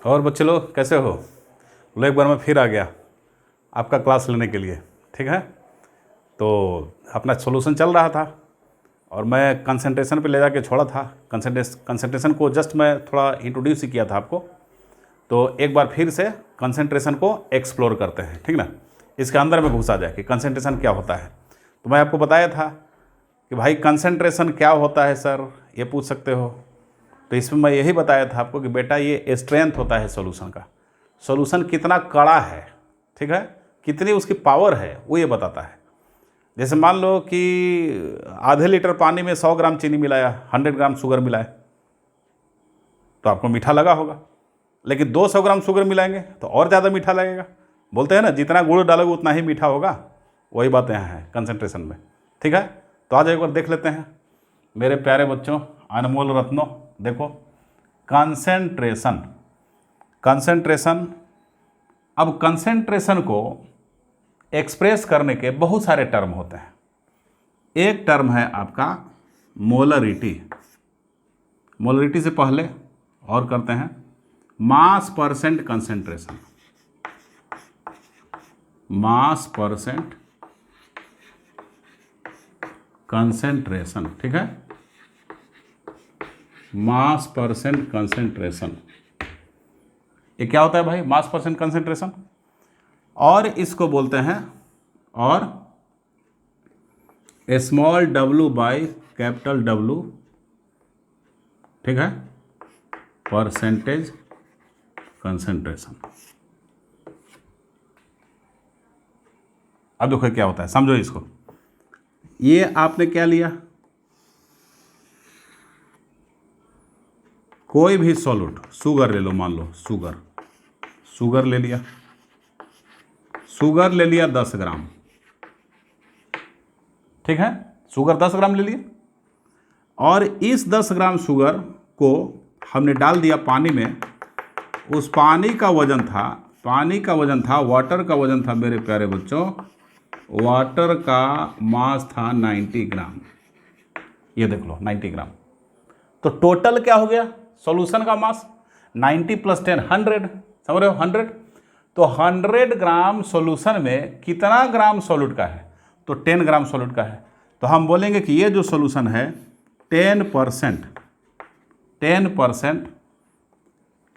और बच्चे लोग कैसे हो? लो एक बार मैं फिर आ गया आपका क्लास लेने के लिए, ठीक है। तो अपना सॉल्यूशन चल रहा था और मैं कंसंट्रेशन पे ले जाके छोड़ा था। कंसंट्रेशन को जस्ट मैं थोड़ा इंट्रोड्यूस ही किया था आपको। तो एक बार फिर से कंसंट्रेशन को एक्सप्लोर करते हैं, ठीक ना। इसके अंदर में घुसा जाए कि कंसंट्रेशन क्या होता है। तो मैं आपको बताया था कि भाई कंसंट्रेशन क्या होता है सर, ये पूछ सकते हो। तो इसमें मैं यही बताया था आपको कि बेटा ये स्ट्रेंथ होता है सॉल्यूशन का। सॉल्यूशन कितना कड़ा है, ठीक है, कितनी उसकी पावर है, वो ये बताता है। जैसे मान लो कि आधे लीटर पानी में 100 ग्राम चीनी मिलाया, 100 ग्राम शुगर मिलाए, तो आपको मीठा लगा होगा। लेकिन 200 ग्राम शुगर मिलाएंगे तो और ज़्यादा मीठा लगेगा। बोलते हैं ना, जितना गुड़ डालोगे उतना ही मीठा होगा। वही बात यहाँ है कंसंट्रेशन में, ठीक है। तो आज एक बार देख लेते हैं मेरे प्यारे बच्चों, अनमोल रत्नों। देखो कंसंट्रेशन, कंसंट्रेशन। अब कंसंट्रेशन को एक्सप्रेस करने के बहुत सारे टर्म होते हैं। एक टर्म है आपका मोलरिटी। मोलरिटी से पहले और करते हैं मास परसेंट कंसंट्रेशन। मास परसेंट कंसंट्रेशन, ठीक है, मास परसेंट कंसंट्रेशन। ये क्या होता है भाई, मास परसेंट कंसंट्रेशन। और इसको बोलते हैं और small w by capital W, ठीक है, परसेंटेज कंसंट्रेशन। अब देखो क्या होता है, समझो इसको। ये आपने क्या लिया, कोई भी सॉल्यूट, शुगर ले लो, मान लो शुगर ले लिया, शुगर ले लिया 10 ग्राम, ठीक है, शुगर 10 ग्राम ले लिया। और इस 10 ग्राम शुगर को हमने डाल दिया पानी में। उस पानी का वजन था, वाटर का वजन था मेरे प्यारे बच्चों, वाटर का मास था 90 ग्राम। ये देख लो 90 ग्राम। तो टोटल क्या हो गया, सॉल्यूशन का मास 90 + 10 100, समझ रहे हो, 100। तो 100 ग्राम सॉल्यूशन में कितना ग्राम सॉल्यूट का है, तो 10 ग्राम सॉल्यूट का है। तो हम बोलेंगे कि ये जो सॉल्यूशन है 10%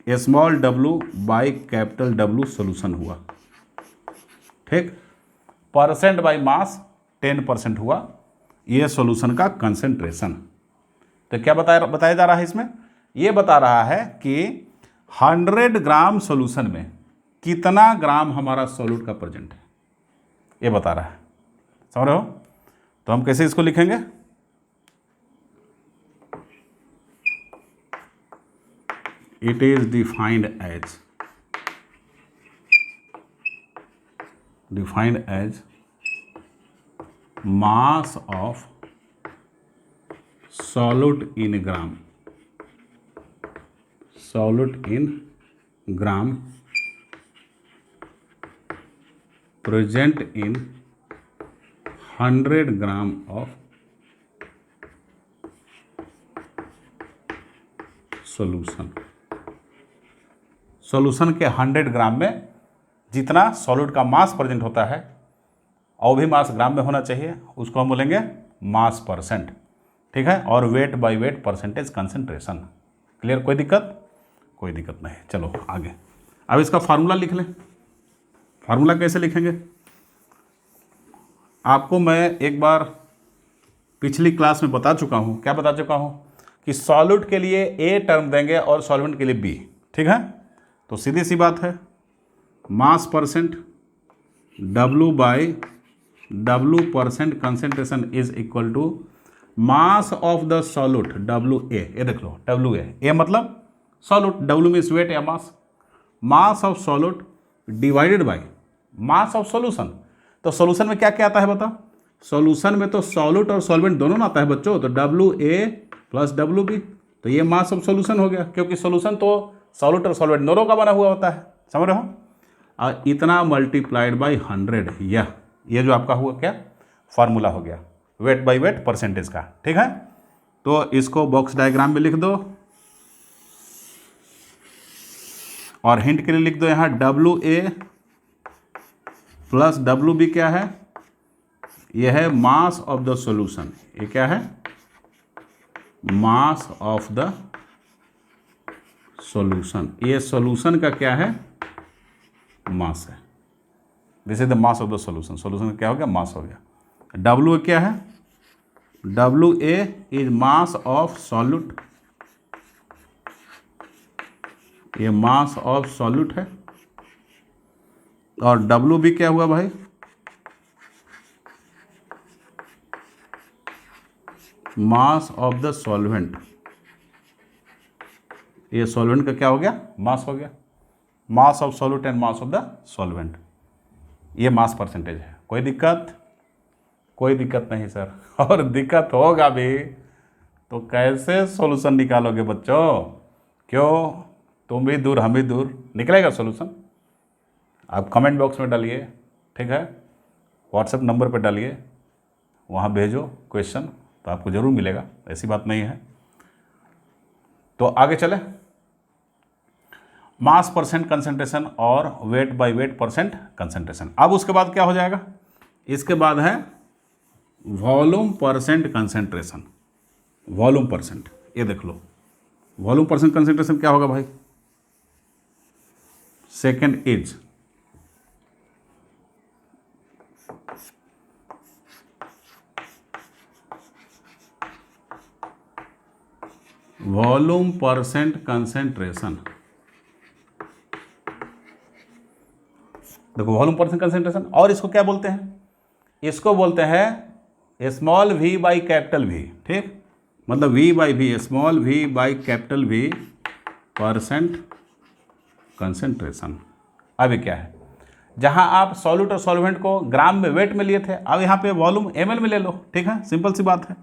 small w by capital W solution हुआ, ठीक। परसेंट बाई मास 10% हुआ, ये सॉल्यूशन का कंसंट्रेशन। तो क्या बताया जा रहा है इसमें, ये बता रहा है कि 100 ग्राम सॉल्यूशन में कितना ग्राम हमारा सॉल्यूट का प्रेजेंट है, ये बता रहा है, समझ रहे हो। तो हम कैसे इसको लिखेंगे, it is defined as mass of solute in gram present in 100 gram of solution के 100 ग्राम में जितना सॉल्यूट का मास प्रेजेंट होता है, और भी मास ग्राम में होना चाहिए, उसको हम बोलेंगे मास परसेंट, ठीक है। और weight by wait percentage concentration. Clear, कोई दिक्कत नहीं। चलो आगे। अब इसका फार्मूला लिख लें। फार्मूला कैसे लिखेंगे, आपको मैं एक बार पिछली क्लास में बता चुका हूँ। क्या बता चुका हूँ कि सॉल्यूट के लिए A टर्म देंगे और सॉल्वेंट के लिए B, ठीक है। तो सीधी सी बात है, mass percent W by W percent concentration is equal to mass of the solute WA। ये देख लो WA, A मतलब सॉल्यूट, W मीन्स वेट या mass of solute divided by mass of solution. तो सॉल्यूशन में क्या क्या आता है बताओ, सॉल्यूशन में तो सॉल्यूट और सॉल्वेंट दोनों ना आता है बच्चों। तो WA + WB, तो ये मास ऑफ सॉल्यूशन हो गया, क्योंकि सॉल्यूशन तो सॉल्यूट और सॉल्वेंट दोनों का बना हुआ होता है, समझ रहे हो। और इतना मल्टीप्लाइड बाई 100, ये जो आपका हुआ क्या फार्मूला हो गया, वेट बाई वेट परसेंटेज का, ठीक है। तो इसको बॉक्स डायग्राम में लिख दो और हिंट के लिए लिख दो यहाँ W A plus W B क्या है, यह है मास ऑफ द सॉल्यूशन। ये क्या है, मास ऑफ द सॉल्यूशन। ये सॉल्यूशन का क्या है, मास है। This is the mass of the solution. Solution का क्या हो गया, मास हो गया। डब्ल्यू क्या है, W A is mass of solute, ये मास ऑफ सॉल्यूट है। और डब्ल्यू बी क्या हुआ भाई, मास ऑफ द सॉल्वेंट। ये सॉल्वेंट का क्या हो गया, मास हो गया। मास of solute and mass of the solvent, ये मास परसेंटेज है। कोई दिक्कत, कोई दिक्कत नहीं सर। और दिक्कत होगा भी तो कैसे सॉल्यूशन निकालोगे बच्चों, क्यों, तुम भी दूर हम भी दूर, निकलेगा सॉल्यूशन। आप कमेंट बॉक्स में डालिए, ठीक है, व्हाट्सएप नंबर पर डालिए, वहाँ भेजो क्वेश्चन, तो आपको ज़रूर मिलेगा, ऐसी बात नहीं है। तो आगे चले, मास परसेंट कंसंट्रेशन और weight by weight percent concentration. अब उसके बाद क्या हो जाएगा, इसके बाद है volume percent concentration. Volume percent, ये देख लो, वॉल्यूम परसेंट कंसंट्रेशन क्या होगा भाई, second is volume percent concentration. देखो वॉल्यूम परसेंट कंसंट्रेशन, और इसको क्या बोलते हैं, इसको बोलते हैं small V by capital V, ठीक, मतलब V by V, small V by capital V percent concentration. अभी क्या है, जहां आप सॉल्यूट और सॉल्वेंट को ग्राम में वेट में लिए थे, अब यहाँ पे वॉल्यूम ml में ले लो, ठीक है, सिंपल सी बात है।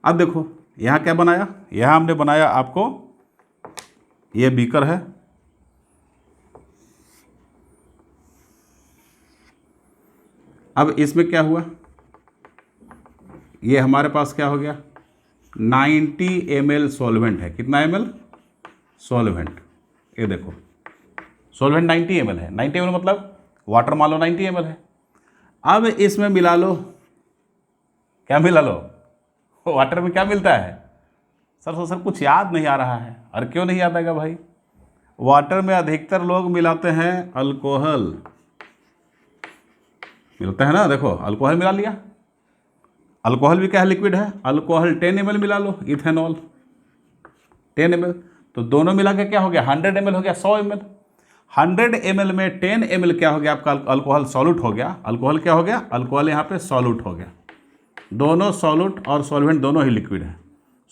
अब देखो यहाँ क्या बनाया, यहाँ हमने बनाया आपको, ये बीकर है, अब इसमें क्या हुआ, ये हमारे पास क्या हो गया, 90 ml सॉल्वेंट है। कितना ml सॉल्वेंट, ये देखो सॉल्वेंट 90 ml है। 90 ml मतलब वाटर मान लो 90 ml है। अब इसमें मिला लो, क्या मिला लो, वाटर में क्या मिलता है सर कुछ याद नहीं आ रहा है। और क्यों नहीं याद आएगा भाई, वाटर में अधिकतर लोग मिलाते हैं अल्कोहल, मिलता है ना, देखो अल्कोहल मिला लिया, अल्कोहल भी क्या है, लिक्विड है। अल्कोहल 10 ml मिला लो, इथेनॉल 10 ml, तो दोनों मिला के क्या हो गया, 100 ml हो गया, 100 ml। 100 ml में 10 ml क्या हो गया आपका, अल्कोहल सॉल्यूट हो गया। अल्कोहल क्या हो गया, अल्कोहल यहाँ पे सॉल्यूट हो गया। दोनों सॉल्यूट और सॉल्वेंट दोनों ही लिक्विड है।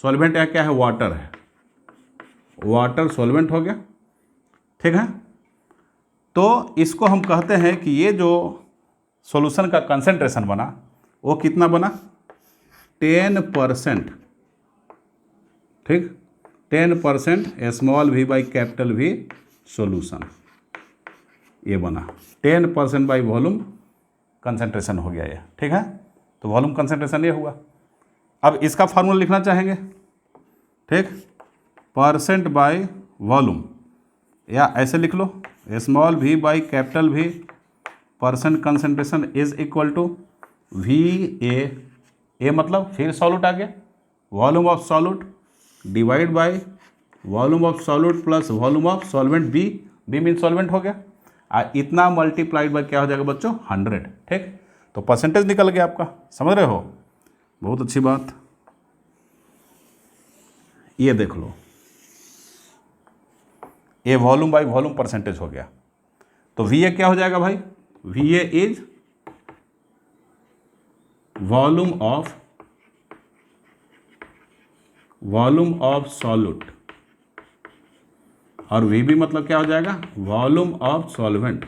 सॉल्वेंट क्या है, वाटर है, वाटर सॉल्वेंट हो गया, ठीक है। तो इसको हम कहते हैं कि ये जो सॉल्यूशन का कंसंट्रेशन बना वो कितना बना, 10%, ठीक, 10% small V by capital V solution, ये बना 10% बाई वॉल्यूम कंसंट्रेशन हो गया ये, ठीक है। तो वॉल्यूम कंसंट्रेशन ये हुआ। अब इसका फार्मूला लिखना चाहेंगे, ठीक, परसेंट बाय वॉल्यूम, या ऐसे लिख लो, small V by capital V percent concentration is equal to V A मतलब फिर सॉल्यूट आ गया, volume of solute divide by volume of solute plus volume of solvent, B mean solvent हो गया। इतना मल्टीप्लाइड बाय क्या हो जाएगा बच्चों, 100, ठीक। तो परसेंटेज निकल गया आपका, समझ रहे हो, बहुत अच्छी बात। ये देख लो, ये वॉल्यूम बाय वॉल्यूम परसेंटेज हो गया। तो वी ए क्या हो जाएगा भाई, V A is volume of solute, और वी बी मतलब क्या हो जाएगा, volume of solvent,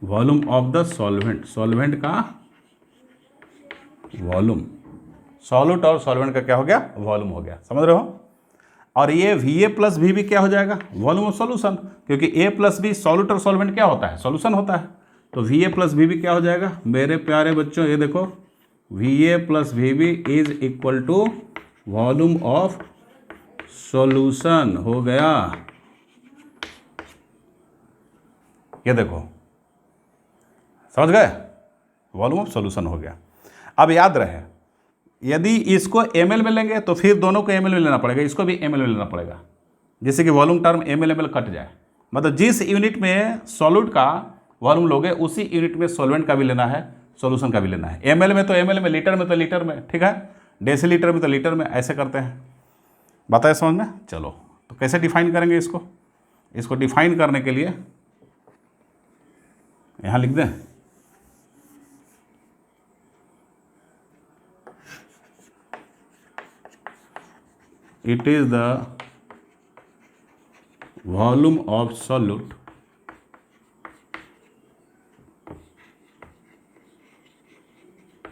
volume of the solvent, solvent का वॉल्यूम, सॉल्यूट और सॉल्वेंट का क्या हो गया, वॉल्यूम हो गया, समझ रहे हो। और ये वी ए प्लस वी भी क्या हो जाएगा, वॉल्यूम ऑफ सॉल्यूशन, क्योंकि ए प्लस बी सॉल्यूट और सॉल्वेंट क्या होता है, सॉल्यूशन होता है। तो वी ए प्लस वी भी क्या हो जाएगा मेरे प्यारे बच्चों, ये देखो V A plus V B is equal to volume of solution हो गया, ये देखो, समझ गए, वॉल्यूम ऑफ सॉल्यूशन हो गया। अब याद रहे, यदि इसको ml में लेंगे तो फिर दोनों को ml में लेना पड़ेगा, इसको भी ml में लेना पड़ेगा, जिससे कि वॉल्यूम टर्म ml कट जाए। मतलब जिस यूनिट में सॉल्यूट का वॉल्यूम लोगे उसी यूनिट में सॉल्वेंट का भी लेना है, सॉल्यूशन का भी लेना है। ml में तो ml में, लीटर में तो लीटर में, ठीक है, डेसीलीटर में तो लीटर में, ऐसे करते हैं। बताए समझ में? चलो, तो कैसे डिफाइन करेंगे इसको? इसको डिफाइन करने के लिए यहाँ लिख दें, it is the volume of solute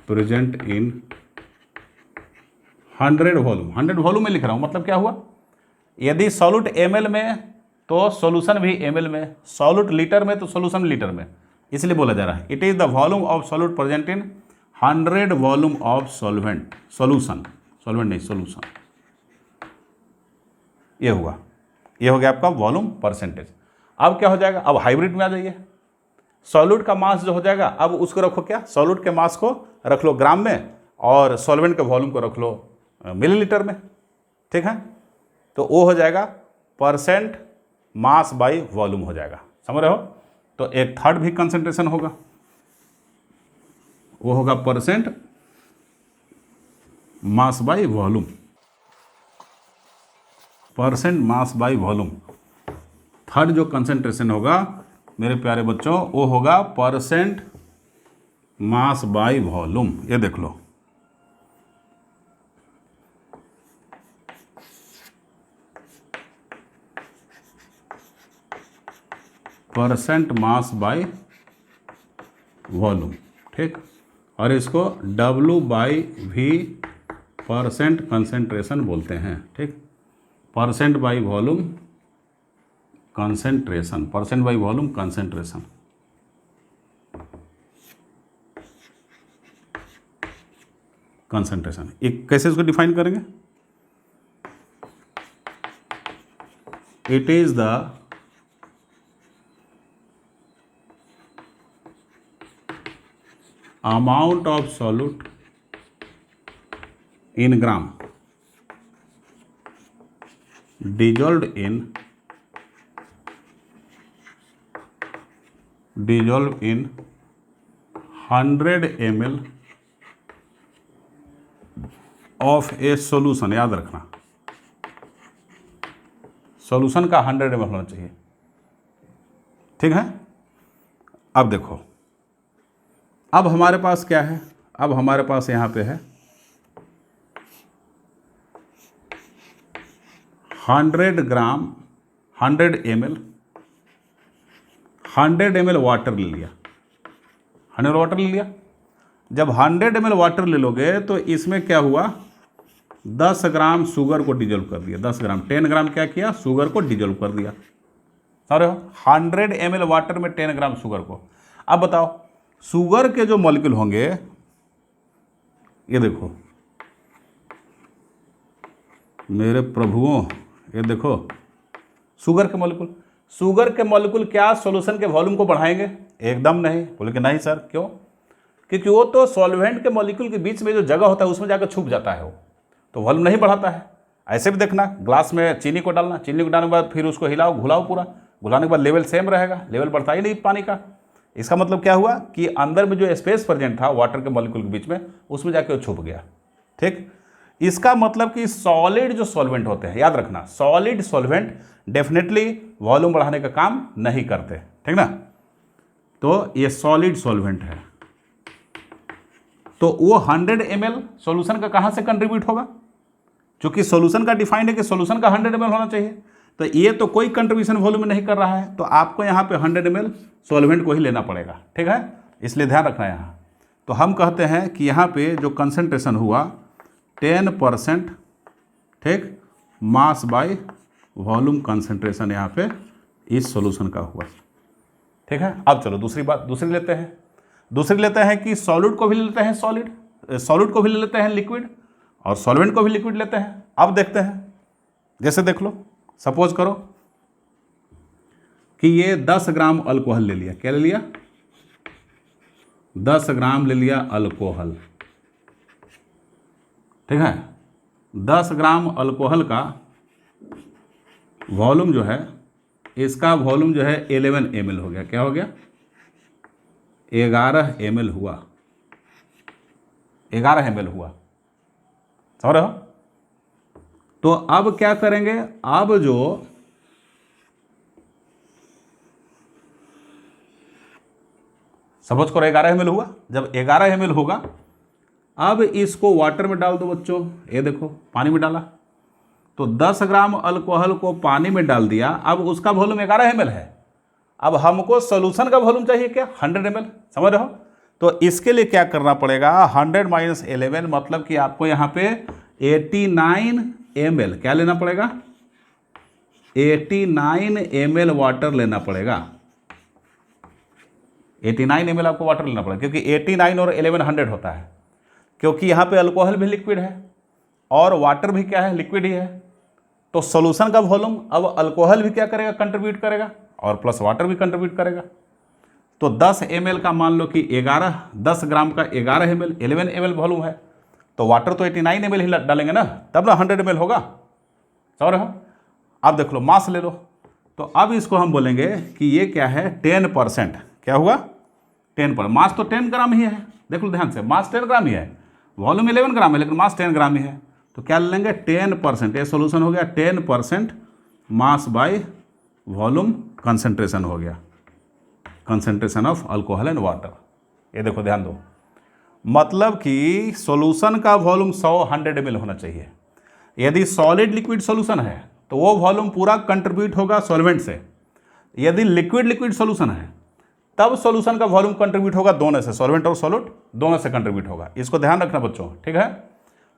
present in 100 volume. 100 volume में लिख रहा हूँ, मतलब क्या हुआ, यदि सॉल्यूट ml में तो सॉल्यूशन भी ml में, सॉल्यूट लीटर में तो सॉल्यूशन लीटर में, इसलिए बोला जा रहा है it is the volume of solute present in 100 volume of solvent, solution, solvent नहीं सॉल्यूशन। ये हुआ, ये हो गया आपका वॉल्यूम परसेंटेज। अब क्या हो जाएगा, अब हाइब्रिड में आ जाइए। सॉल्यूट का मास जो हो जाएगा, अब उसको रखो क्या, सॉल्यूट के मास को रख लो ग्राम में और सॉल्वेंट के वॉल्यूम को रख लो मिलीलीटर में, ठीक है। तो वो हो जाएगा परसेंट मास बाई वॉल्यूम हो जाएगा, समझ रहे हो। तो एक थर्ड भी कंसंट्रेशन होगा, वो होगा percent mass by volume, percent mass by volume. Third जो कंसंट्रेशन होगा मेरे प्यारे बच्चों, वो होगा परसेंट मास बाई वॉल्यूम। ये देख लो, परसेंट मास बाई वॉल्यूम, ठीक। और इसको W by V percent concentration बोलते हैं, ठीक। Percent by volume concentration, percent by volume concentration. Concentration एक कैसे इसको डिफाइन करेंगे, it is the amount of solute in gram dissolved in 100 ml of a solution। याद रखना, सॉल्यूशन का 100 ml होना चाहिए, ठीक है। अब देखो, अब हमारे पास क्या है, अब हमारे पास यहाँ पे है 100 ग्राम 100 ml, 100 ml वाटर ले लिया, 100 वाटर ले लिया। जब 100 ml वाटर ले लोगे तो इसमें क्या हुआ, 10 ग्राम शुगर को डिजोल्व कर दिया, 10 ग्राम, 10 ग्राम क्या किया, शुगर को डिजोल्व कर दिया, समझ रहे हो। 100 ml वाटर में 10 ग्राम शुगर को। अब बताओ, शुगर के जो मॉलिक्यूल होंगे, ये देखो मेरे प्रभुओं, ये देखो शुगर के मॉलिक्यूल, शुगर के मॉलिक्यूल क्या सॉल्यूशन के वॉल्यूम को बढ़ाएंगे? एकदम नहीं। बोले कि नहीं सर, क्यों? क्योंकि वो तो सॉल्वेंट के मॉलिक्यूल के बीच में जो जगह होता है उसमें जाकर छुप जाता है, वो तो वॉल्यूम नहीं बढ़ाता है। ऐसे भी देखना, ग्लास में चीनी को डालना, चीनी को डालने के बाद फिर उसको हिलाओ, घुलाओ, पूरा घुलाने के बाद लेवल सेम रहेगा, लेवल बढ़ता ही नहीं पानी का। इसका मतलब क्या हुआ कि अंदर में जो स्पेस प्रेजेंट था वाटर के मॉलिक्यूल के बीच में, उसमें जाके वो छुप गया, ठीक। इसका मतलब कि सॉलिड जो सॉल्वेंट होते हैं, याद रखना, सॉलिड सॉल्वेंट डेफिनेटली वॉल्यूम बढ़ाने का काम नहीं करते, ठीक ना। तो ये सॉलिड सॉल्वेंट है, तो वो 100 ml सॉल्यूशन का कहां से कंट्रीब्यूट होगा? क्योंकि सॉल्यूशन का डिफाइंड है कि सॉल्यूशन का 100 ml होना चाहिए, तो ये तो कोई कंट्रीब्यूशन वॉल्यूम में नहीं कर रहा है, तो आपको यहाँ पे 100 ml सॉल्वेंट को ही लेना पड़ेगा, ठीक है। इसलिए ध्यान रखना यहाँ। तो हम कहते हैं कि यहाँ पे जो कंसंट्रेशन हुआ 10%, ठीक, मास बाय वॉल्यूम कंसंट्रेशन यहाँ पे इस सॉल्यूशन का हुआ, ठीक है। अब चलो दूसरी बात, दूसरी लेते हैं। दूसरी लेते हैं कि सॉलिड को भी ले लेते हैं, सॉलिड को भी ले लेते हैं लिक्विड, और सॉल्वेंट को भी लिक्विड लेते हैं। अब देखते हैं, जैसे देख लो, सपोज करो कि ये 10 ग्राम अल्कोहल ले लिया। क्या ले लिया? 10 ग्राम ले लिया अल्कोहल, ठीक है। 10 ग्राम अल्कोहल का वॉल्यूम जो है, इसका वॉल्यूम जो है 11 ml हो गया। क्या हो गया? 11 ml हुआ, 11 ml हुआ, समझ रहे हो? तो अब क्या करेंगे? अब जो सपोज करो 11 ml हुआ, जब 11 ml होगा, अब इसको वाटर में डाल दो बच्चों। ये देखो पानी में डाला, तो 10 ग्राम अल्कोहल को पानी में डाल दिया। अब उसका वॉल्यूम 11 ml है। अब हमको सोल्यूशन का वॉल्यूम चाहिए क्या? 100 ml, समझ रहे हो? तो इसके लिए क्या करना पड़ेगा? 100 माइनस 11 मतलब कि आपको यहाँ पे 89 ml क्या लेना पड़ेगा? 89 ml वाटर लेना पड़ेगा। 89 ml आपको वाटर लेना पड़ेगा, क्योंकि 89 और 11 100 होता है, क्योंकि यहाँ पे अल्कोहल भी लिक्विड है और वाटर भी क्या है? लिक्विड ही है। तो सॉल्यूशन का वॉल्यूम अब अल्कोहल भी क्या करेगा? कंट्रीब्यूट करेगा, और प्लस वाटर भी कंट्रीब्यूट करेगा। तो 10 ml का मान लो कि 10 ग्राम का 11 ml 11 ml वॉल्यूम है, तो वाटर तो 89 ml ही डालेंगे ना, तब ना 100 ml होगा, समझ रहे हो? अब देख लो मास ले लो, तो अब इसको हम बोलेंगे कि ये क्या है? 10%। क्या हुआ? 10%। मास तो 10 ग्राम ही है, देख लो ध्यान से, मास 10 ग्राम ही है, वॉल्यूम 11 ग्राम है, लेकिन मास 10 ग्राम ही है। तो क्या लेंगे? 10%। ये सोल्यूशन हो गया 10% मास बाय वॉल्यूम कंसंट्रेशन हो गया, concentration of alcohol and water. ये देखो ध्यान दो, मतलब कि सॉल्यूशन का वॉल्यूम 100 ml होना चाहिए। यदि सॉलिड लिक्विड सॉल्यूशन है तो वो वॉल्यूम पूरा कंट्रीब्यूट होगा सॉल्वेंट से। यदि लिक्विड लिक्विड सॉल्यूशन है तब सॉल्यूशन का वॉल्यूम कंट्रीब्यूट होगा दोनों से, सॉल्वेंट और सॉल्यूट दोनों से कंट्रीब्यूट होगा। इसको ध्यान रखना बच्चों, ठीक है?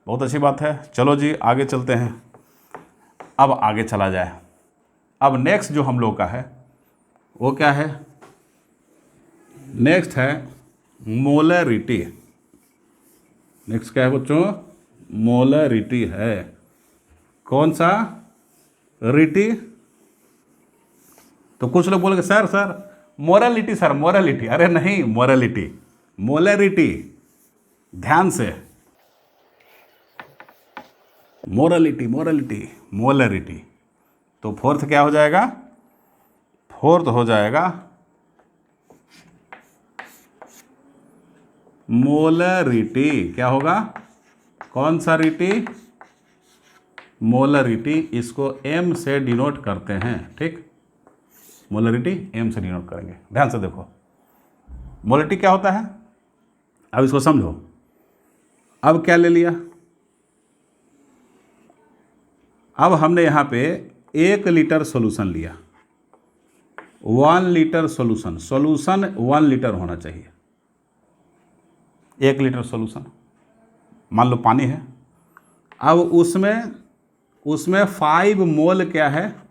बहुत अच्छी बात है। चलो जी आगे चलते हैं। अब आगे चला जाए, अब नेक्स्ट जो हम लोग का है वो क्या है? नेक्स्ट है मोलरिटी। नेक्स्ट क्या है बच्चों? मोलरिटी है। कौन सा रिटी? तो कुछ लोग बोलेंगे सर मोरालिटी सर, मोरालिटी। अरे नहीं, मोरालिटी, मोलरिटी। ध्यान से, मोरालिटी मोरालिटी मोलरिटी। तो फोर्थ क्या हो जाएगा? फोर्थ हो जाएगा मोलरिटी। क्या होगा? कौन सा रिटी? मोलरिटी। इसको m से डिनोट करते हैं, ठीक? मोलरिटी m से डिनोट करेंगे। ध्यान से देखो मोलरिटी क्या होता है, अब इसको समझो। अब क्या ले लिया? अब हमने यहाँ पे 1 लीटर सॉल्यूशन लिया, 1 लीटर सॉल्यूशन, सॉल्यूशन 1 लीटर होना चाहिए। 1 लीटर सॉल्यूशन, मान लो पानी है। अब उसमें 5 मोल क्या है?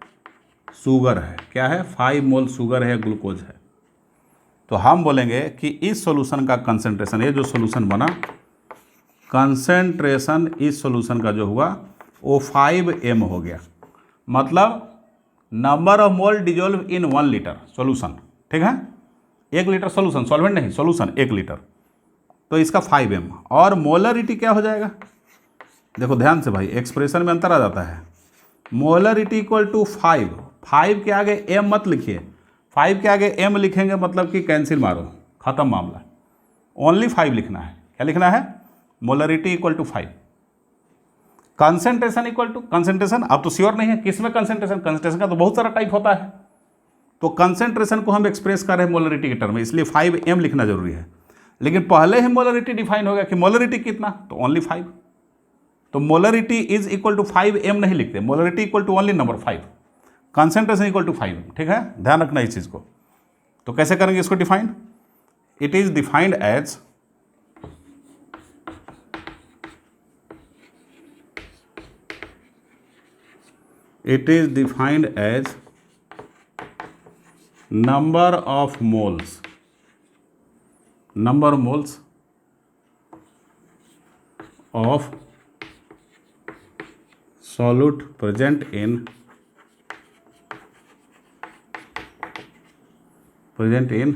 शुगर है। क्या है? 5 मोल शुगर है, ग्लूकोज है। तो हम बोलेंगे कि इस सॉल्यूशन का कंसंट्रेशन, ये जो सॉल्यूशन बना, कंसंट्रेशन इस सॉल्यूशन का जो हुआ वो 5m हो गया। मतलब number of mole dissolve in 1 litre solution, ठीक है? 1 लीटर सॉल्यूशन, सॉल्वेंट नहीं, सॉल्यूशन 1 लीटर, तो इसका 5m। और मोलरिटी क्या हो जाएगा? देखो ध्यान से भाई, एक्सप्रेशन में अंतर आ जाता है। मोलरिटी इक्वल टू 5 के आगे m मत लिखिए, 5 के आगे m लिखेंगे मतलब कि कैंसिल मारो, खत्म मामला। ओनली 5 लिखना है। क्या लिखना है? Molarity equal to 5। Concentration equal to, concentration अब तो श्योर नहीं है किस में कंसंट्रेशन, कंसंट्रेशन का तो बहुत सारा टाइप होता है। तो कंसंट्रेशन को हम एक्सप्रेस कर रहे हैं मोलरिटी के टर्म में, इसलिए 5m लिखना जरूरी है। लेकिन पहले ही मोलरिटी डिफाइन हो गया कि मोलरिटी कितना, तो ओनली 5। तो molarity is equal to 5m नहीं लिखते, molarity equal to only number 5, concentration equal to 5, ठीक है? ध्यान रखना इस चीज़ को। तो कैसे करेंगे इसको define? It is defined as number of moles of solute present in present in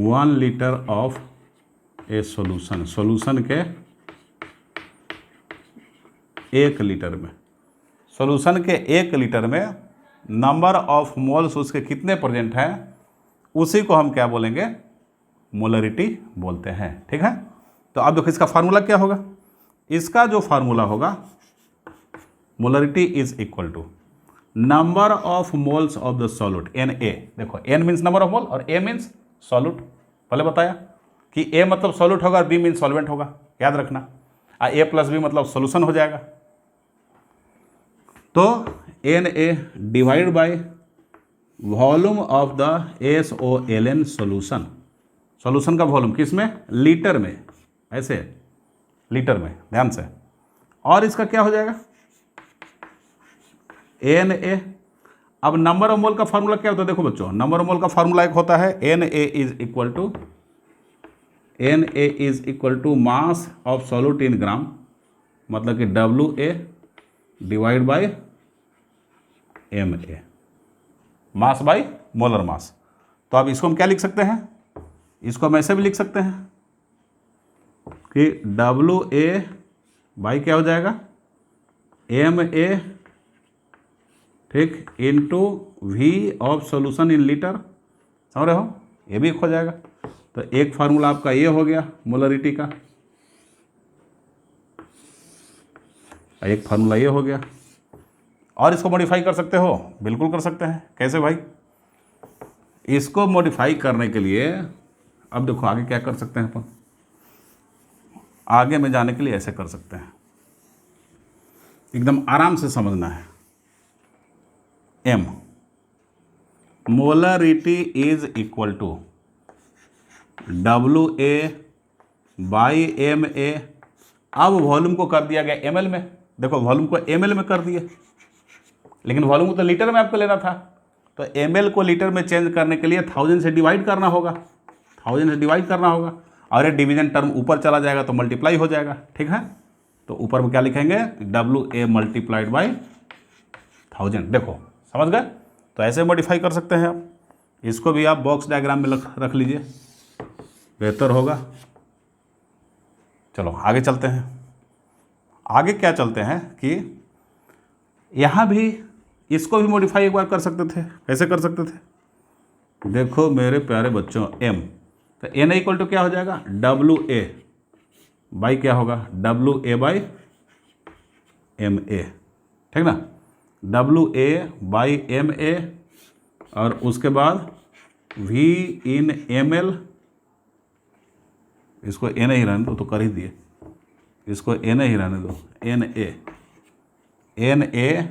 1 litre of a solution, solution के 1 लीटर में, सॉल्यूशन के 1 लीटर में नंबर ऑफ मोल्स उसके कितने प्रेजेंट हैं, उसी को हम क्या बोलेंगे, मोलरिटी बोलते हैं। ठीक है, तो अब देखो इसका फार्मूला क्या होगा, इसका जो फार्मूला होगा, molarity is equal to number of moles of the solute Na। देखो n means number of mole और A मीन्स सॉल्यूट। पहले बताया कि A मतलब सॉल्यूट होगा और B मीन्स सॉल्वेंट होगा, याद रखना। A प्लस B मतलब सॉल्यूशन हो जाएगा। तो Na divide by volume of the SOLN solution, solution का वॉल्यूम किस में, लीटर में, ऐसे लीटर में, ध्यान से। और इसका क्या हो जाएगा, Na। अब नंबर ऑफ मोल का फार्मूला क्या होता है, देखो बच्चों, नंबर ऑफ मोल का फार्मूला एक होता है Na is equal to mass of solute in gram, मतलब कि WA divide by Ma, mass by molar mass. तो अब इसको हम क्या लिख सकते हैं, इसको हम ऐसे भी लिख सकते हैं कि WA बाई क्या हो जाएगा, Ma, ठीक, into V of solution in litre. समझ रहे हो, ये भी एक हो जाएगा। तो एक फार्मूला आपका ये हो गया मोलरिटी का, एक फार्मूला ये हो गया। और इसको मॉडिफाई कर सकते हो, बिल्कुल कर सकते हैं। कैसे भाई, इसको मॉडिफाई करने के लिए अब देखो आगे क्या कर सकते हैं अपन, आगे में जाने के लिए ऐसे कर सकते हैं, एकदम आराम से समझना है। M molarity is equal to WA by Ma। अब वॉल्यूम को कर दिया गया ml में, देखो वॉल्यूम को ml में कर दिए, लेकिन वॉल्यूम को तो लीटर में आपको लेना था। तो ml को लीटर में चेंज करने के लिए 1000 से डिवाइड करना होगा, 1000 से डिवाइड करना होगा, और ये डिवीजन टर्म ऊपर चला जाएगा तो मल्टीप्लाई हो जाएगा। ठीक है, तो ऊपर में क्या लिखेंगे, WA मल्टीप्लाइड बाई 1000। देखो समझ गए, तो ऐसे मॉडिफाई कर सकते हैं आप। इसको भी आप बॉक्स डायग्राम में रख लीजिए, बेहतर होगा। चलो आगे चलते हैं। आगे क्या चलते हैं कि यहाँ भी इसको भी मॉडिफाई एक बार कर सकते थे। कैसे कर सकते थे, देखो मेरे प्यारे बच्चों, M तो Na इक्वल टू क्या हो जाएगा, WA बाई क्या होगा, WA बाई Ma। ठीक ना, WA बाई Ma, और उसके बाद V इन ml, इसको Na ही रहने दो, तो कर ही दिए, इसको Na ही रहने दो, Na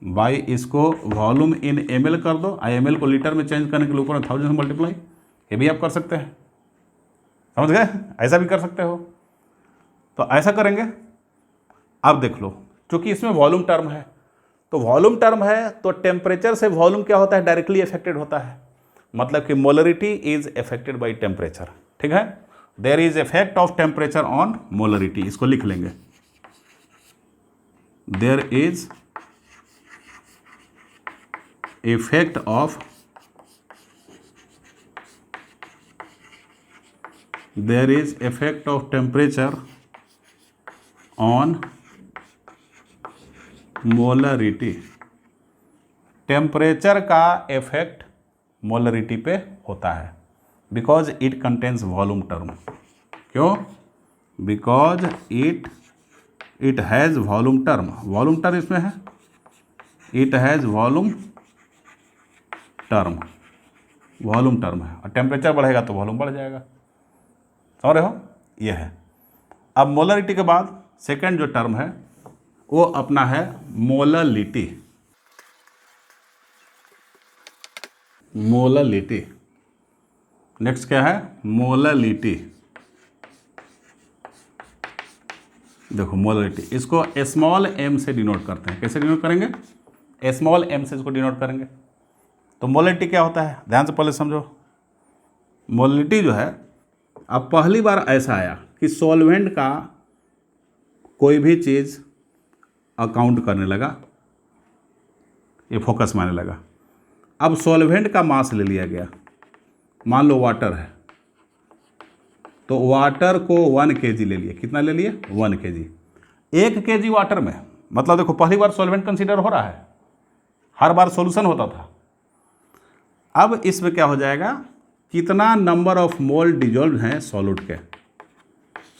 बाई इसको वॉल्यूम इन ml कर दो, ml को लीटर में चेंज करने के लिए ऊपर 1000 से मल्टीप्लाई, ये भी आप कर सकते हैं। समझ गए, ऐसा भी कर सकते हो। तो ऐसा करेंगे। अब देख लो, क्योंकि इसमें वॉल्यूम टर्म है, तो वॉल्यूम टर्म है तो टेम्परेचर से वॉल्यूम क्या होता है, डायरेक्टली अफेक्टेड होता है। मतलब कि molarity is affected by temperature. ठीक है, there is effect of temperature on molarity, इसको लिख लेंगे, there is effect of temperature on molarity. Temperature का इफेक्ट मोलरिटी पे होता है, because it contains volume term. क्यों, because it has volume term, volume term इसमें है, इट हैज़ वॉल्यूम टर्म है, और टेम्परेचर बढ़ेगा तो वॉल्यूम बढ़ जाएगा। समझ रहे हो, ये है। अब मोलरिटी के बाद सेकेंड जो टर्म है वो अपना है मोललिटी। नेक्स्ट क्या है, मोललिटी। देखो मोलरिटी, इसको स्मॉल m से डिनोट करते हैं। कैसे डिनोट करेंगे, स्मॉल m से इसको डिनोट करेंगे। तो मोलरिटी क्या होता है, ध्यान से पहले समझो। मोलरिटी जो है, अब पहली बार ऐसा आया कि सॉल्वेंट का कोई भी चीज़ अकाउंट करने लगा, ये फोकस में आने लगा। अब सॉल्वेंट का मास ले लिया गया, मान लो वाटर है, तो वाटर को 1 kg ले लिए। कितना ले लिए? 1 kg। 1 kg वाटर में, मतलब देखो पहली बार सॉल्वेंट कंसीडर हो रहा है, हर बार सॉल्यूशन होता था। अब इसमें क्या हो जाएगा, कितना नंबर ऑफ मोल डिजोल्व हैं सॉल्यूट के,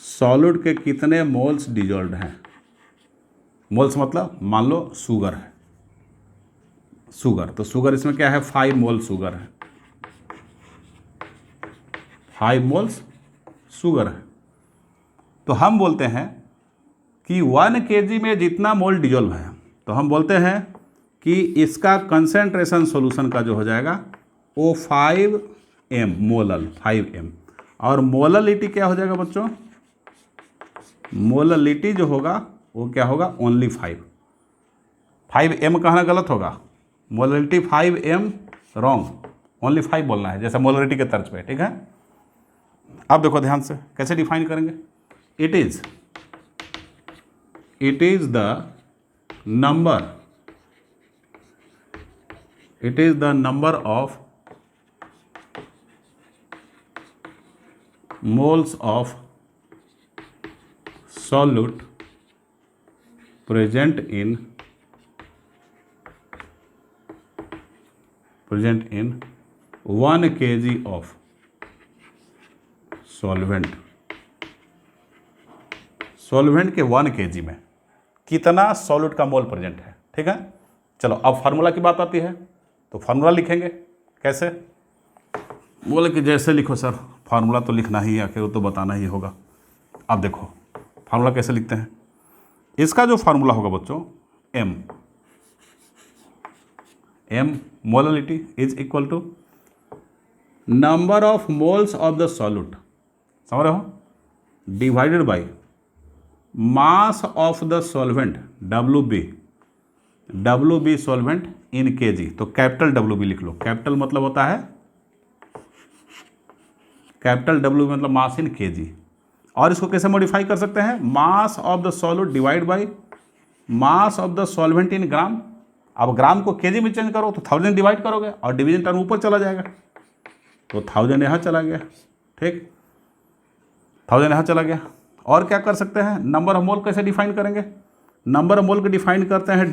सॉल्यूट के कितने मोल्स डिजोल्व हैं। मोल्स मतलब मान लो शुगर है, शुगर, तो शुगर इसमें क्या है, 5 मोल शुगर है, 5 मोल्स शुगर है। तो हम बोलते हैं कि 1 kg में जितना मोल डिजोल्व है, तो हम बोलते हैं कि इसका कंसेंट्रेशन सॉल्यूशन का जो हो जाएगा वो 5m मोलल, 5m। और मोललिटी क्या हो जाएगा बच्चों, मोललिटी जो होगा वो क्या होगा, ओनली 5m कहना गलत होगा, मोललिटी 5m रॉन्ग, ओनली 5 बोलना है, जैसे मोलरिटी के तर्ज पे, ठीक है। अब देखो ध्यान से कैसे डिफाइन करेंगे। It is the number of moles of solute present in 1 kg of solvent. Solvent के 1 kg में कितना सॉल्यूट का मोल प्रेजेंट है, ठीक है। चलो अब फार्मूला की बात आती है, तो फार्मूला लिखेंगे कैसे, बोले कि जैसे लिखो सर, फार्मूला तो लिखना ही है, आखिर वो तो बताना ही होगा। अब देखो फार्मूला कैसे लिखते हैं। इसका जो फार्मूला होगा बच्चों, m molality is equal to number of moles of the solute, समझ रहे हो, divided by mass of the solvent WB solvent in kg। तो कैपिटल WB लिख लो, कैपिटल मतलब होता है, कैपिटल WB मतलब मास इन kg। और इसको कैसे मॉडिफाई कर सकते हैं, mass of the solute divide by mass of the solvent in gram. अब ग्राम को kg में चेंज करो तो 1000 डिवाइड करोगे और डिवीजन टर्म ऊपर चला जाएगा, तो 1000 यहाँ चला गया, ठीक, 1000 यहाँ चला गया। और क्या कर सकते हैं, नंबर ऑफ मोल कैसे डिफाइन करेंगे, नंबर ऑफ मोल को डिफाइन करते हैं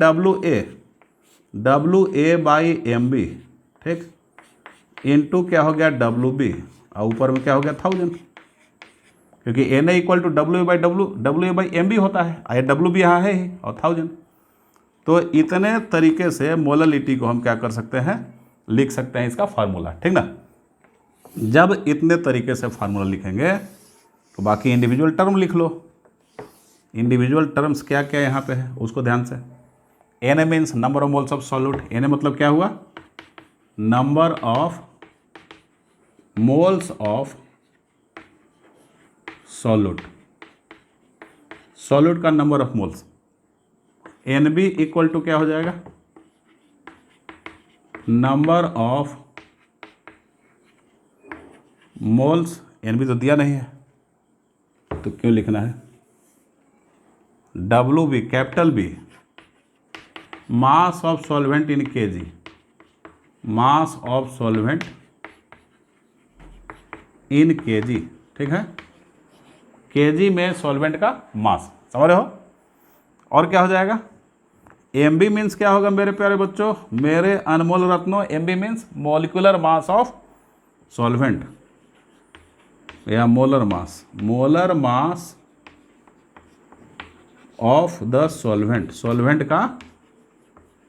WA बाई MB, ठीक, इनटू क्या हो गया WB, और ऊपर में क्या हो गया 1000, क्योंकि Na equal to WA by MB होता है, और WB यहाँ है ही, और 1000। तो इतने तरीके से मोललिटी को हम क्या कर सकते हैं, लिख सकते हैं इसका फार्मूला, ठीक ना। जब इतने तरीके से फार्मूला लिखेंगे तो बाकी इंडिविजुअल टर्म लिख लो। इंडिविजुअल टर्म्स क्या क्या यहाँ पे है उसको ध्यान से। Na means number of moles of solute, Na मतलब क्या हुआ, number of moles of solute, solute का number of moles. NB equal to क्या हो जाएगा, नंबर ऑफ मोल्स, NB तो दिया नहीं है तो क्यों लिखना है, WB capital B mass of solvent in kg, mass of solvent in kg, ठीक है, kg में सॉल्वेंट का मास, समझ रहे हो। और क्या हो जाएगा, MB मीन्स क्या होगा मेरे प्यारे बच्चों, मेरे अनमोल रत्नों, MB means molecular mass of solvent या molar mass of the solvent, solvent का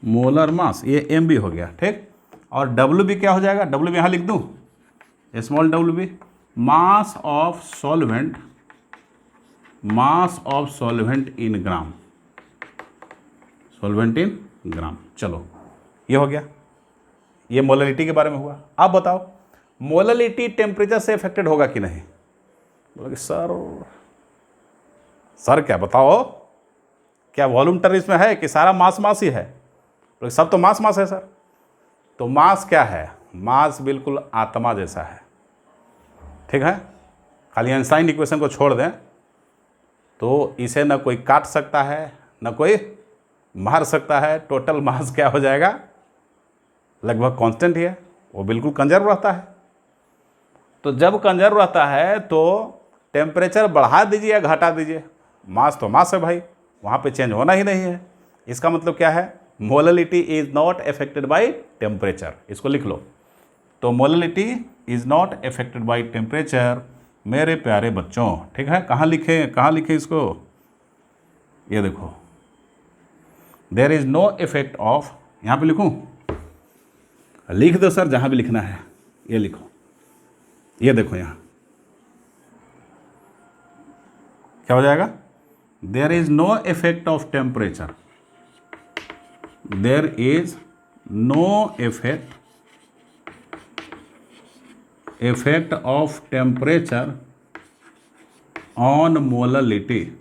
मोलर मास, ये MB हो गया, ठीक। और WB क्या हो जाएगा, WB यहाँ लिख दूँ, small WB mass of solvent in gram, solvent in gram. चलो ये हो गया, ये मोललिटी के बारे में हुआ। अब बताओ मोललिटी टेम्परेचर से इफेक्टेड होगा कि नहीं, बोलोगे सर क्या बताओ, क्या वॉल्यूम टर्म इसमें है कि सारा मास ही है, बोलोगे सब तो मास है सर। तो मास क्या है, मास बिल्कुल आत्मा जैसा है, ठीक है। खाली आइंस्टाइन इक्वेशन को छोड़ दें तो इसे न कोई काट सकता है न कोई मार सकता है, टोटल मास क्या हो जाएगा लगभग कांस्टेंट ही है, वो बिल्कुल कंजर्व रहता है। तो जब कंजर्व रहता है तो टेम्परेचर बढ़ा दीजिए या घटा दीजिए, मास तो मास है भाई, वहाँ पे चेंज होना ही नहीं है। इसका मतलब क्या है, molality is not affected by temperature, इसको लिख लो। तो molality is not affected by temperature मेरे प्यारे बच्चों, ठीक है। कहाँ लिखे इसको, ये देखो, there is no effect of, यहाँ पे लिखूँ, लिख दो सर जहाँ भी लिखना है, ये लिखो, ये देखो यहाँ क्या हो जाएगा, there is no effect of temperature, there is no effect of temperature on molality.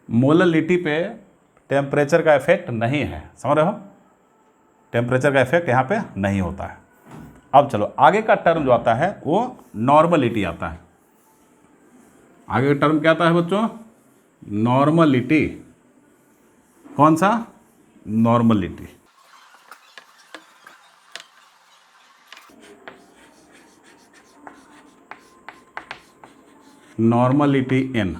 Molality पे टेम्परेचर का इफेक्ट नहीं है, समझ रहे हो, टेम्परेचर का इफेक्ट यहाँ पे नहीं होता है। अब चलो आगे का टर्म जो आता है वो नॉर्मलिटी आता है। आगे का टर्म क्या आता है बच्चों, नॉर्मलिटी। कौन सा, नॉर्मलिटी। नॉर्मलिटी इन,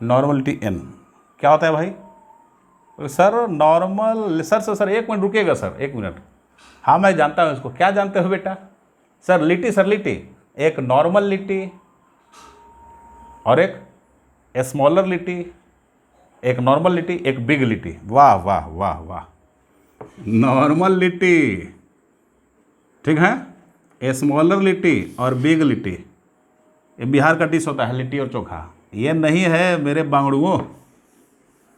नॉर्मलिटी इन क्या होता है भाई, सर नॉर्मल, सर एक मिनट रुकिएगा सर, एक मिनट। हाँ मैं जानता हूँ इसको, क्या जानते हो बेटा, सर लिटी, एक नॉर्मल लिटी और एक स्मॉलर लिटी, एक नॉर्मल लिटी एक बिग लिटी। वाह वाह वाह वाह, नॉर्मल लिटी, ठीक है, स्मॉलर लिटी और बिग लिटी, ये बिहार का डिश होता है, लिट्टी और चोखा। ये नहीं है मेरे बांगड़ुओं।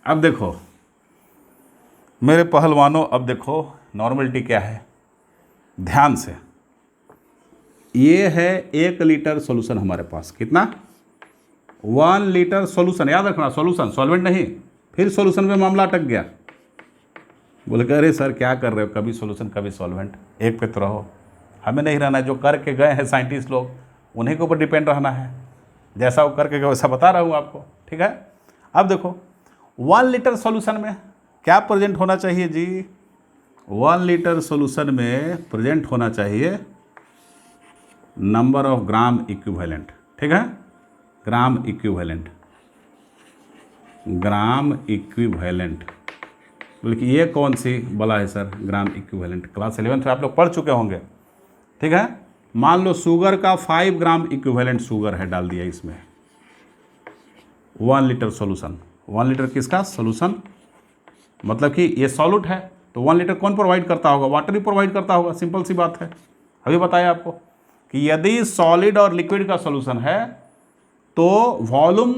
अब देखो मेरे पहलवानों, अब देखो नॉर्मलिटी क्या है, ध्यान से। ये है 1 लीटर सॉल्यूशन हमारे पास, कितना, 1 लीटर सॉल्यूशन, याद रखना सॉल्यूशन, सॉल्वेंट नहीं। फिर सॉल्यूशन में मामला अटक गया, बोले कि अरे सर क्या कर रहे हो, कभी सॉल्यूशन कभी सॉल्वेंट, एक पे तो रहो। हमें नहीं रहना है, जो करके गए हैं साइंटिस्ट लोग उन्हीं के ऊपर डिपेंड रहना है, जैसा वो करके गए वैसा बता रहा हूँ आपको, ठीक है। अब देखो 1 लीटर सॉल्यूशन में क्या प्रेजेंट होना चाहिए जी, 1 लीटर सॉल्यूशन में प्रेजेंट होना चाहिए नंबर ऑफ ग्राम इक्विवेलेंट, ठीक है, ग्राम इक्विवेलेंट, ग्राम इक्विवेलेंट। बल्कि ये कौन सी बला है sir, gram equivalent, class 11th में आप लोग पढ़ चुके होंगे, ठीक है। मान लो शुगर का 5 ग्राम इक्विवेलेंट शुगर है, डाल दिया इसमें 1 लीटर सॉल्यूशन। 1 लीटर किसका सॉल्यूशन, मतलब कि ये सॉल्यूट है, तो 1 लीटर कौन प्रोवाइड करता होगा, वाटर ही प्रोवाइड करता होगा, सिंपल सी बात है। अभी बताया आपको कि यदि सॉलिड और लिक्विड का सॉल्यूशन है तो वॉल्यूम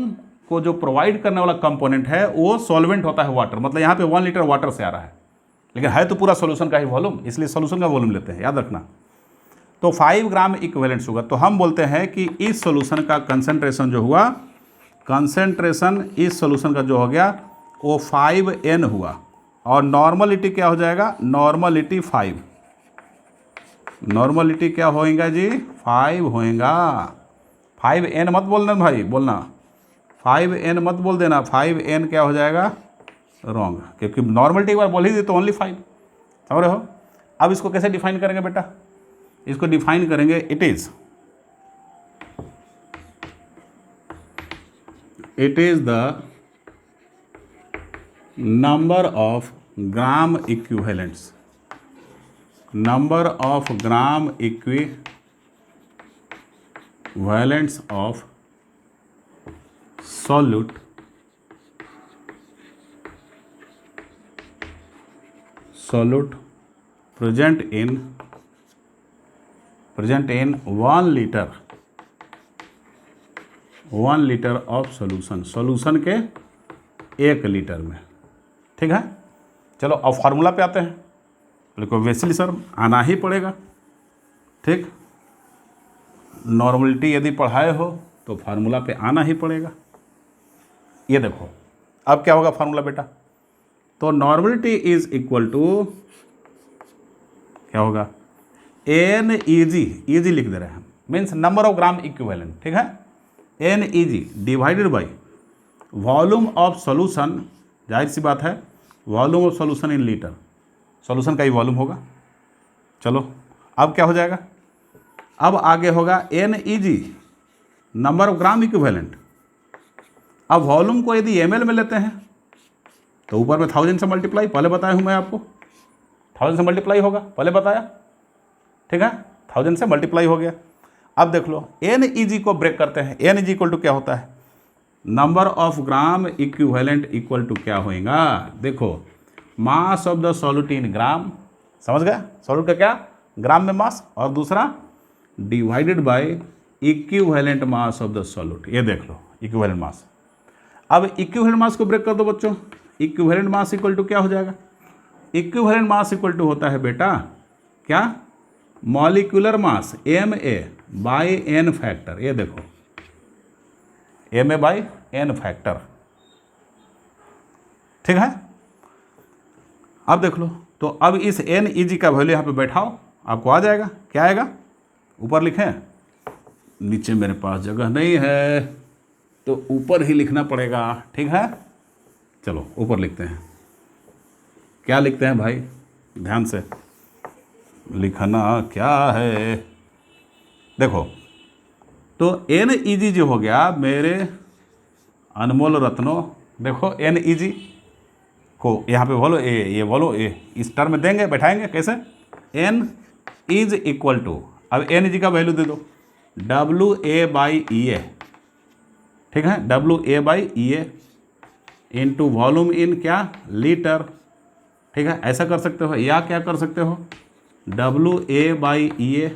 को जो प्रोवाइड करने वाला कंपोनेंट है वो सॉल्वेंट होता है वाटर, मतलब यहाँ पे 1 लीटर वाटर से आ रहा है, लेकिन है तो पूरा सॉल्यूशन का ही वॉल्यूम, इसलिए सॉल्यूशन का वॉल्यूम लेते हैं, याद रखना। तो 5 ग्राम इक्विवेलेंट शुगर, तो हम बोलते हैं कि इस सॉल्यूशन का कंसंट्रेशन जो हुआ, कंसंट्रेशन इस सॉल्यूशन का जो हो गया वो 5N हुआ, और नॉर्मलिटी क्या हो जाएगा, नॉर्मलिटी 5, नॉर्मलिटी क्या होएगा जी, 5 होएगा। 5N मत बोलना भाई, बोलना 5N मत बोल देना, 5N क्या हो जाएगा, रॉन्ग, क्योंकि नॉर्मलिटी एक बार बोल ही दी तो ओनली 5, समझ रहे हो। अब इसको कैसे डिफाइन करेंगे बेटा, इसको डिफाइन करेंगे, it is the number of gram equivalents, number of gram equivalents of solute present in 1 litre of solution के 1 लीटर में, ठीक है। चलो अब फार्मूला पे आते हैं, बिल्कुल ऑब्वियसली सर आना ही पड़ेगा, ठीक, नॉर्मलिटी यदि पढ़ाए हो तो फार्मूला पे आना ही पड़ेगा। ये देखो अब क्या होगा फार्मूला बेटा, तो नॉर्मलिटी इज इक्वल टू क्या होगा, NEG, ईजी लिख दे रहे हैं, means number of gram equivalent, ठीक है, NEG divided by volume of solution, जाहिर सी बात है volume of solution in litre, solution का ही वॉल्यूम होगा। चलो अब क्या हो जाएगा, अब आगे होगा NEG number of gram equivalent. अब वॉल्यूम को यदि ml में लेते हैं तो ऊपर में 1000 से मल्टीप्लाई, पहले बताया हूँ मैं आपको 1000 से मल्टीप्लाई होगा, पहले बताया, ठीक है, 1000 से मल्टीप्लाई हो गया। अब देख लो NEG को ब्रेक करते हैं, NEG इक्वल टू क्या होता है, number of gram equivalent equal to क्या होएगा, देखो mass of the solute in gram, समझ गया, सॉल्यूट का क्या ग्राम में मास, और दूसरा divided by equivalent mass of the solute, ये देख लो इक्विवेलेंट मास। अब इक्विवेलेंट मास को ब्रेक कर दो बच्चों, इक्विवेलेंट मास इक्वल टू क्या हो जाएगा, इक्विवेलेंट मास इक्वल टू होता है बेटा क्या, molecular mass MA by N factor, ये देखो MA बाई N फैक्टर, ठीक है। अब देख लो, तो अब इस NEG का वैल्यू यहाँ पे बैठाओ, आपको आ जाएगा, क्या आएगा, ऊपर लिखें, नीचे मेरे पास जगह नहीं है तो ऊपर ही लिखना पड़ेगा, ठीक है। चलो ऊपर लिखते हैं, क्या लिखते हैं भाई, ध्यान से लिखना क्या है, देखो तो NEG जो हो गया मेरे अनमोल रत्नों, देखो NEG को यहाँ पे बोलो ये बोलो इस टर्म में देंगे, बैठाएंगे कैसे, N इज इक्वल टू, अब NEG का वैल्यू दे दो WA/EA, ठीक है, WA/EA इंटू वॉल्यूम इन क्या लीटर, ठीक है, ऐसा कर सकते हो, या क्या कर सकते हो WA/EA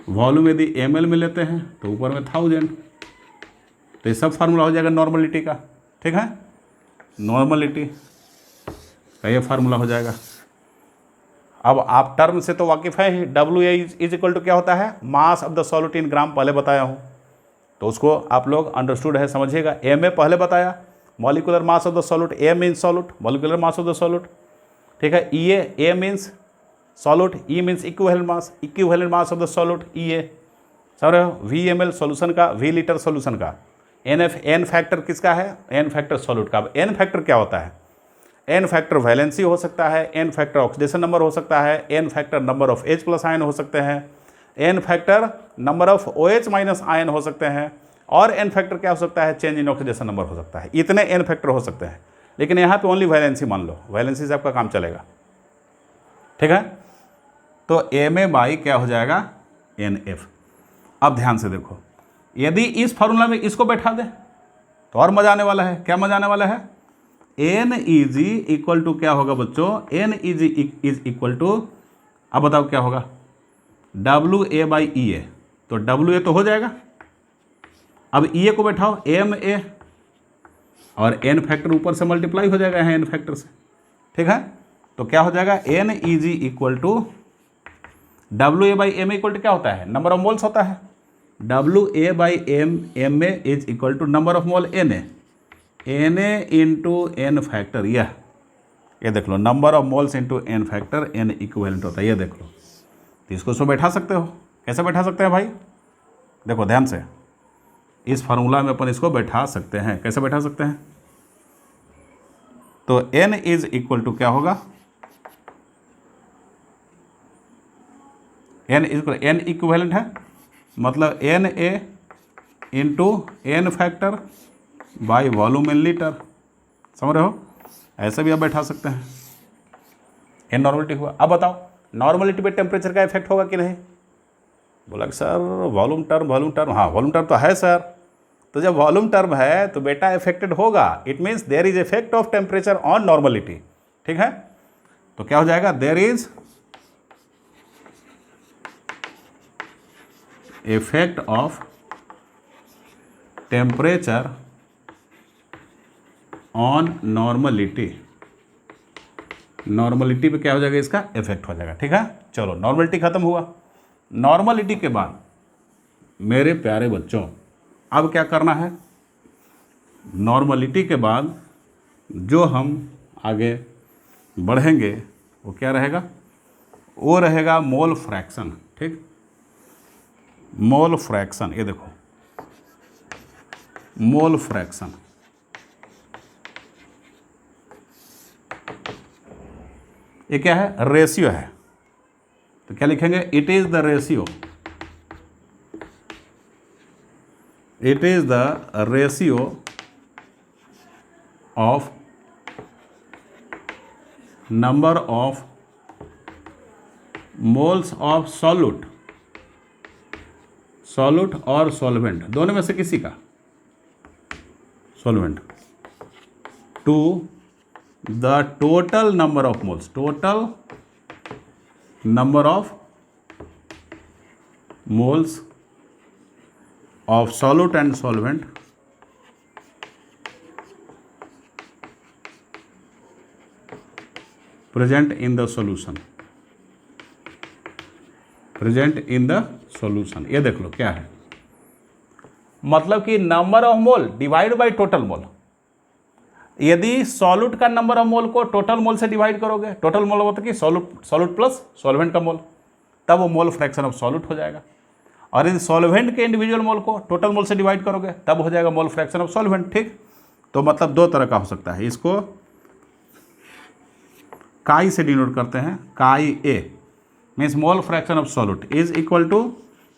वॉल्यूम यदि ml में लेते हैं तो ऊपर में 1000, तो ये सब फार्मूला हो जाएगा नॉर्मलिटी का, ठीक है, नॉर्मलिटी का ये फार्मूला हो जाएगा। अब आप टर्म से तो वाकिफ़ है ही, WA इज इक्वल टू क्या होता है, mass of the solute in gram, पहले बताया हूँ, तो उसको आप लोग अंडरस्टूड है समझिएगा। MA पहले बताया, molecular mass of the solute, A means solute, molecular mass of the solute, ठीक है, A means solute, E means equivalent mass of the solute EA, समझ रहे हो, VML सॉल्यूशन का, V लीटर सॉल्यूशन का, N फैक्टर किसका है, N factor solute का। अब N फैक्टर क्या होता है, N फैक्टर वैलेंसी हो सकता है, N फैक्टर ऑक्सीडेशन नंबर हो सकता है, N factor number of H+ ion हो सकते हैं, N factor number of OH- ion हो सकते हैं, और N फैक्टर क्या हो सकता है, चेंज इन ऑक्सीडेशन नंबर हो सकता है। इतने N फैक्टर हो सकते हैं, लेकिन यहाँ पे ओनली वैलेंसी मान लो, वैलेंसी से आपका काम चलेगा, ठीक है। तो MA बाई क्या हो जाएगा NF। अब ध्यान से देखो, यदि इस फार्मूला में इसको बैठा दें तो और मजा आने वाला है, क्या मजा आने वाला है, NEG इक्वल टू क्या होगा बच्चों, NEG इज इक्वल टू, अब बताओ क्या होगा, WA/EA, तो WA तो हो जाएगा, अब EA को बैठाओ MA, और N फैक्टर ऊपर से मल्टीप्लाई हो जाएगा यहाँ N फैक्टर से, ठीक है, तो क्या हो जाएगा NEG equal to WA/MA equal to क्या होता है, नंबर ऑफ मोल्स होता है, WA/MA is equal to number of mole NA into N factor, ये देख लो, number of moles into N factor, N equivalent होता है, ये देख लो। तो इसको सो बैठा सकते हो, कैसे बैठा सकते हैं भाई, देखो ध्यान से, इस फार्मूला में अपन इसको बैठा सकते हैं, कैसे बैठा सकते हैं, तो N इज इक्वल टू क्या होगा, N इक्विवेलेंट है, मतलब NA into N factor by volume in litre, समझ रहे हो, ऐसे भी आप बैठा सकते हैं। N नॉर्मलिटी हुआ। अब बताओ नॉर्मलिटी पे टेम्परेचर का इफेक्ट होगा कि नहीं, बोला कि सर वॉल्यूम टर्म, हाँ वॉल्यूम टर्म तो है सर, तो जब वॉल्यूम टर्म है तो बेटा इफेक्टेड होगा, it means there is effect of temperature on normality, ठीक है, तो क्या हो जाएगा, there is effect of temperature on normality, normality पे क्या हो जाएगा, इसका इफेक्ट हो जाएगा, ठीक है। चलो नॉर्मलिटी खत्म हुआ। नॉर्मलिटी के बाद मेरे प्यारे बच्चों अब क्या करना है, नॉर्मलिटी के बाद जो हम आगे बढ़ेंगे वो क्या रहेगा, वो रहेगा मोल फ्रैक्शन, ठीक, मोल फ्रैक्शन। ये देखो मोल फ्रैक्शन। ये क्या है? रेशियो है। तो क्या लिखेंगे? It is the ratio, it is the ratio of number of moles of solute, solute और सॉल्वेंट, दोनों में से किसी का, solvent, to the total number of moles, total number of moles of solute and solvent present in the solution, present in the solution. ये देख लो क्या है, मतलब कि number of mole divide by total mole. यदि सॉल्यूट का number of मोल को टोटल मोल से डिवाइड करोगे, टोटल मोल मतलब कि सॉल्यूट प्लस सॉल्वेंट का मोल, तब वो मोल फ्रैक्शन ऑफ सॉल्यूट हो जाएगा। और यदि सॉल्वेंट के इंडिविजुअल मोल को टोटल मोल से डिवाइड करोगे, तब हो जाएगा मोल फ्रैक्शन ऑफ सॉल्वेंट। ठीक, तो मतलब दो तरह का हो सकता है। इसको काई से डिनोट करते हैं, chi A means mole fraction of solute is equal to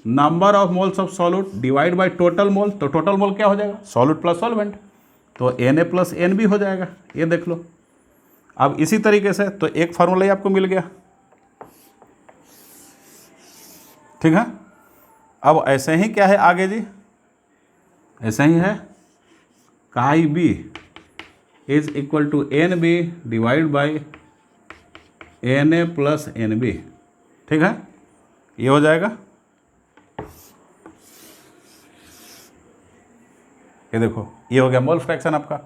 number of moles of solute divide by total mole. तो टोटल मोल क्या हो जाएगा? सॉल्यूट प्लस सॉल्वेंट, तो Na प्लस Nb हो जाएगा। ये देख लो। अब इसी तरीके से तो एक फार्मूला ही आपको मिल गया, ठीक है। अब ऐसे ही क्या है आगे जी, ऐसे ही है chi B is equal to Nb divide by Na plus Nb, ठीक है। ये हो जाएगा, ये देखो ये हो गया मोल फ्रैक्शन आपका।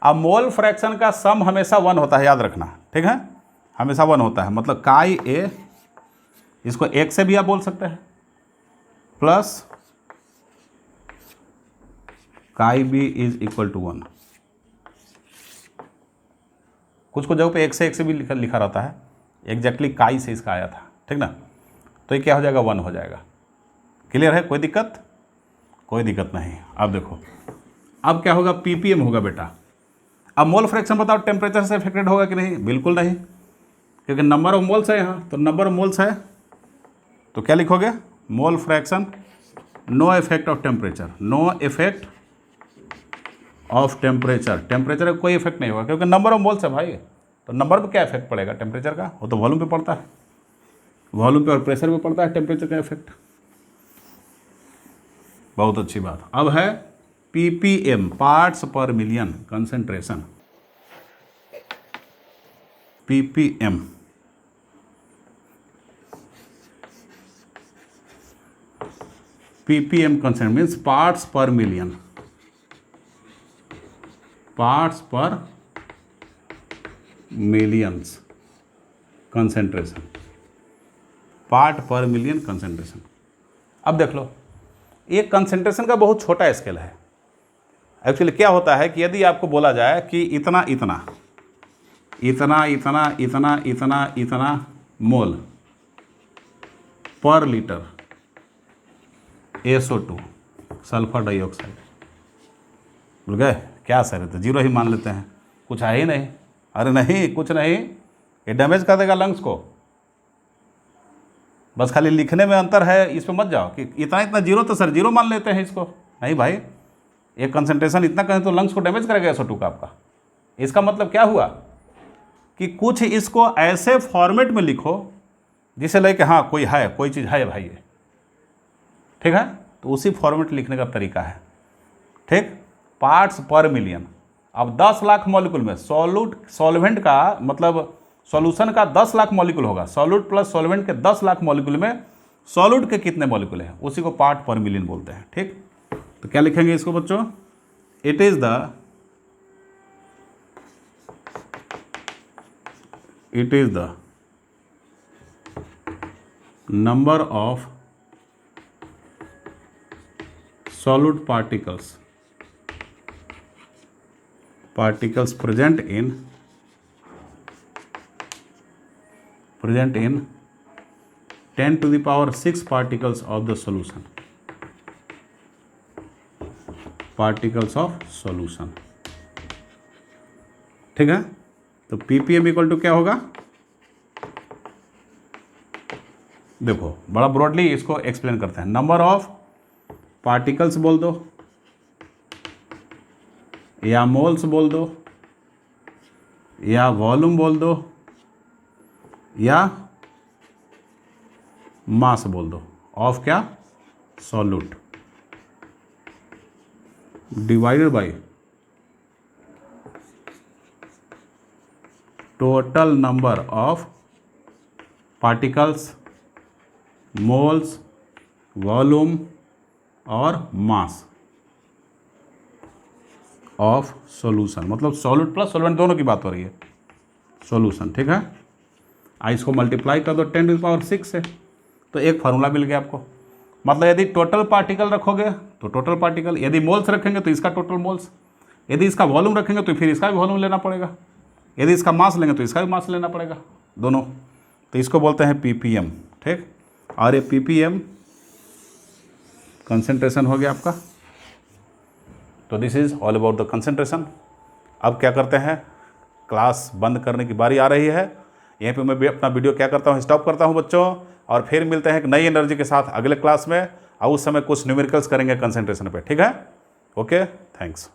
अब मोल फ्रैक्शन का सम हमेशा 1 होता है, याद रखना, ठीक है, हमेशा 1 होता है। मतलब काई ए, इसको 1 से भी आप बोल सकते हैं, plus chi B is equal to 1। कुछ जगह पे 1 से भी लिखा रहता है, एग्जैक्टली काई से इसका आया था, ठीक ना। तो ये क्या हो जाएगा? 1 हो जाएगा। क्लियर है? कोई दिक्कत? कोई दिक्कत नहीं। अब देखो अब क्या होगा? ppm होगा बेटा। अब मोल फ्रैक्शन बताओ टेम्परेचर से अफेक्टेड होगा कि नहीं? बिल्कुल नहीं, क्योंकि नंबर ऑफ मोल्स है यहाँ, तो नंबर ऑफ मोल्स है तो क्या लिखोगे? Mole fraction no effect of temperature, no effect of temperature. Temperature का कोई इफेक्ट नहीं होगा क्योंकि नंबर ऑफ मोल्स है भाई, तो नंबर पे क्या इफेक्ट पड़ेगा टेम्परेचर का? वो तो वॉल्यूम पे पड़ता है, वॉल्यूम पे और प्रेशर पे पड़ता है टेम्परेचर का इफेक्ट। बहुत अच्छी बात। अब है ppm, पार्ट्स पर million concentration, ppm। ppm concentration means parts पर मिलियन, पार्ट्स पर मिलियंस कंसंट्रेशन, पार्ट पर मिलियन कंसंट्रेशन। अब देख लो, ये कंसंट्रेशन का बहुत छोटा स्केल है। एक्चुअली क्या होता है कि यदि आपको बोला जाए कि इतना इतना इतना इतना इतना इतना इतना मोल पर लीटर SO2 सल्फर डाइऑक्साइड, बोल गए क्या सर? तो जीरो ही मान लेते हैं, कुछ है ही नहीं। अरे नहीं, कुछ नहीं, ये डैमेज कर देगा लंग्स को। बस खाली लिखने में अंतर है, इस पर मत जाओ कि इतना इतना जीरो, तो सर जीरो मान लेते हैं इसको। नहीं भाई, एक कंसंट्रेशन इतना करें तो लंग्स को डैमेज करेगा SO2 का आपका। इसका मतलब क्या हुआ कि कुछ इसको ऐसे फॉर्मेट में लिखो जिसे लगे कि हाँ कोई है, कोई चीज़ है भाई ये, ठीक है। तो उसी फॉर्मेट लिखने का तरीका है, ठीक। पार्ट्स पर मिलियन। अब 10 लाख मॉलिक्यूल में सॉल्वेंट का मतलब सॉल्यूशन का 10 लाख मॉलिक्यूल होगा, सॉल्यूट प्लस सॉल्वेंट के 10 लाख मॉलिक्यूल में सॉल्यूट के कितने मॉलिक्यूल हैं, उसी को पार्ट पर मिलियन बोलते हैं, ठीक। तो क्या लिखेंगे इसको बच्चों? It is the number of solute particles present in 10 to the power 6 particles of the solution, particles of solution, ठीक है। तो ppm इक्वल टू क्या होगा, देखो बड़ा ब्रॉडली इसको एक्सप्लेन करते हैं। नंबर ऑफ पार्टिकल्स बोल दो या मोल्स बोल दो या वॉल्यूम बोल दो या मास बोल दो ऑफ क्या, solute, divided by total number of particles, moles, volume और मास ऑफ सॉल्यूशन, मतलब सॉल्यूट प्लस सॉल्वेंट दोनों की बात हो रही है, सॉल्यूशन, ठीक है। इसको मल्टीप्लाई कर दो 10⁶ से, तो एक फार्मूला मिल गया आपको। मतलब यदि टोटल पार्टिकल रखोगे तो टोटल पार्टिकल, यदि मोल्स रखेंगे तो इसका टोटल मोल्स, यदि इसका वॉल्यूम रखेंगे तो फिर इसका भी वॉल्यूम लेना पड़ेगा, यदि इसका मास लेंगे तो इसका भी मास लेना पड़ेगा, दोनों। तो इसको बोलते हैं ppm, ठीक। और ये ppm कंसंट्रेशन हो गया आपका। तो this is all about the concentration. अब क्या करते हैं, क्लास बंद करने की बारी आ रही है। यहीं पे मैं भी अपना वीडियो क्या करता हूँ, स्टॉप करता हूँ बच्चों, और फिर मिलते हैं एक नई एनर्जी के साथ अगले क्लास में, और उस समय कुछ न्यूमेरिकल्स करेंगे कंसंट्रेशन पे, ठीक है। Okay, thanks.